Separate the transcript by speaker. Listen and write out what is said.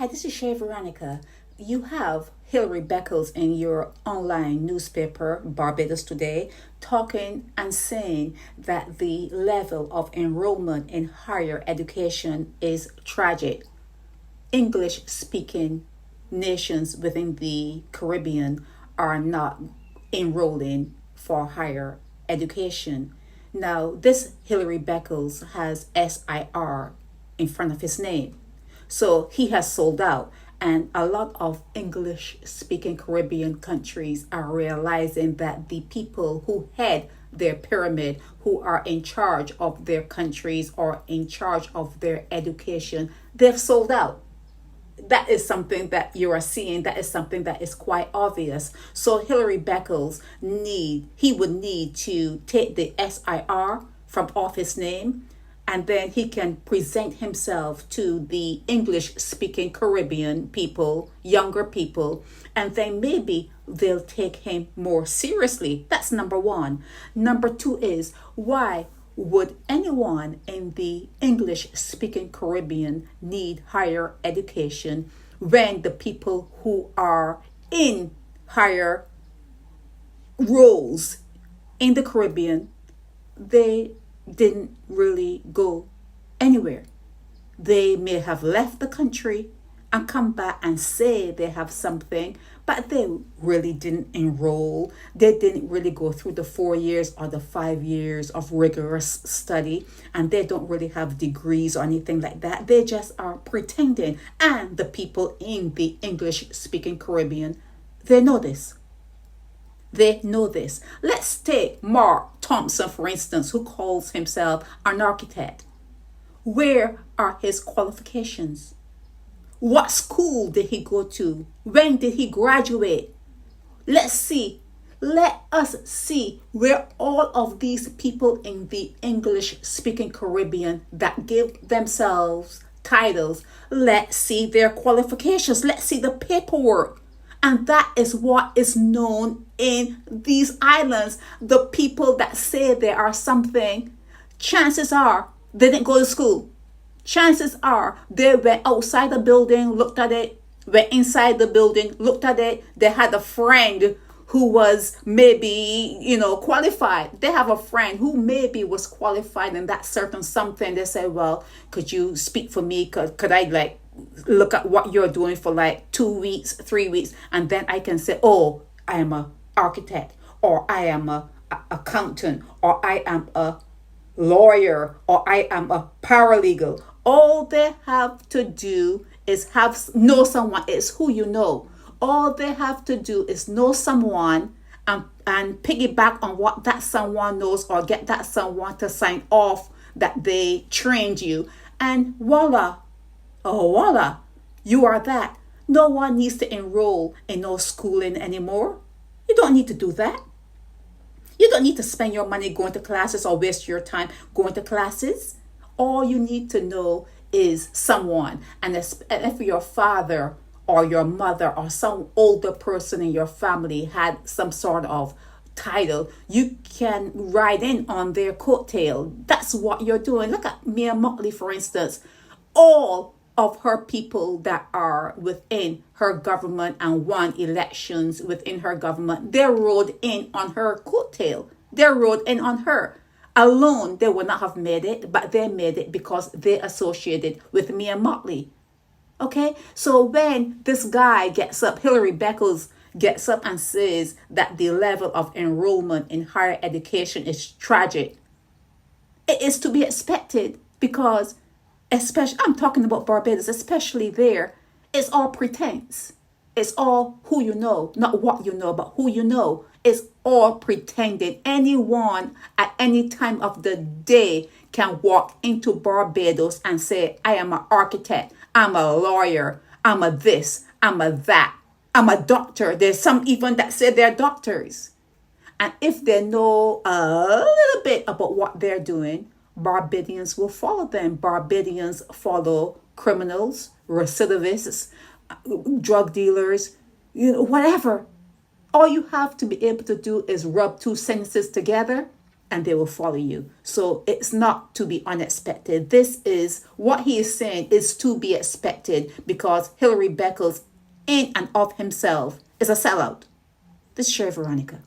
Speaker 1: Hi, this is Shay Veronica. You have Hilary Beckles in your online newspaper, Barbados Today, talking and saying that the level of enrollment in higher education is tragic. English speaking nations within the Caribbean are not enrolling for higher education. Now, this Hilary Beckles has SIR in front of his name. So he has sold out. And a lot of English speaking Caribbean countries are realizing that the people who head their pyramid, who are in charge of their countries or in charge of their education, they've sold out. That is something that you are seeing. That is something that is quite obvious. So Hilary Beckles he would need to take the SIR from off his name, and then he can present himself to the English speaking Caribbean people, younger people, and then maybe they'll take him more seriously. That's number one. Number two is, why would anyone in the English speaking Caribbean need higher education when the people who are in higher roles in the Caribbean, they didn't really go anywhere? They may have left the country and come back and say they have something, but they really didn't enroll. They didn't really go through the 4 years or the 5 years of rigorous study, and they don't really have degrees or anything like that. They just are pretending. And the people in the English speaking Caribbean, they know this. They know this. Let's take Mark Thompson, for instance, who calls himself an architect. Where are his qualifications? What school did he go to? When did he graduate? Let's see. Let us see where all of these people in the English-speaking Caribbean that give themselves titles, let's see their qualifications. Let's see the paperwork. And that is what is known in these islands. The people that say they are something, chances are they didn't go to school. Chances are they went outside the building, looked at it, went inside the building, looked at it. They had a friend who was maybe, qualified. They have a friend who maybe was qualified in that certain something. They say, well, could you speak for me? Could I look at what you're doing for 2 weeks, 3 weeks, and then I can say, oh, I am an architect, or I am a accountant, or I am a lawyer, or I am a paralegal. All they have to do is know someone. It's who you know. All they have to do is know someone and piggyback on what that someone knows, or get that someone to sign off that they trained you, and voila. Oh, voila, you are that. No one needs to enroll in no schooling anymore. You don't need to do that. You don't need to spend your money going to classes or waste your time going to classes. All you need to know is someone. And if your father or your mother or some older person in your family had some sort of title, you can ride in on their coattail. That's what you're doing. Look at Mia Motley, for instance. All of her people that are within her government and won elections within her government, they rode in on her coattail. They rode in on her. Alone, they would not have made it, but they made it because they associated with Mia Motley. Okay? So when this guy gets up, Hilary Beckles gets up and says that the level of enrollment in higher education is tragic, it is to be expected, because especially, I'm talking about Barbados, especially there, it's all pretense. It's all who you know, not what you know, but who you know. It's all pretending. Anyone at any time of the day can walk into Barbados and say, I am an architect, I'm a lawyer, I'm a this, I'm a that, I'm a doctor. There's some even that say they're doctors. And if they know a little bit about what they're doing, Barbadians will follow them. Barbadians follow criminals, recidivists, drug dealers, whatever. All you have to be able to do is rub two sentences together and they will follow you. So it's not to be unexpected. This is what he is saying is to be expected, because Hillary Beckles in and of himself is a sellout. This is Sherry Veronica.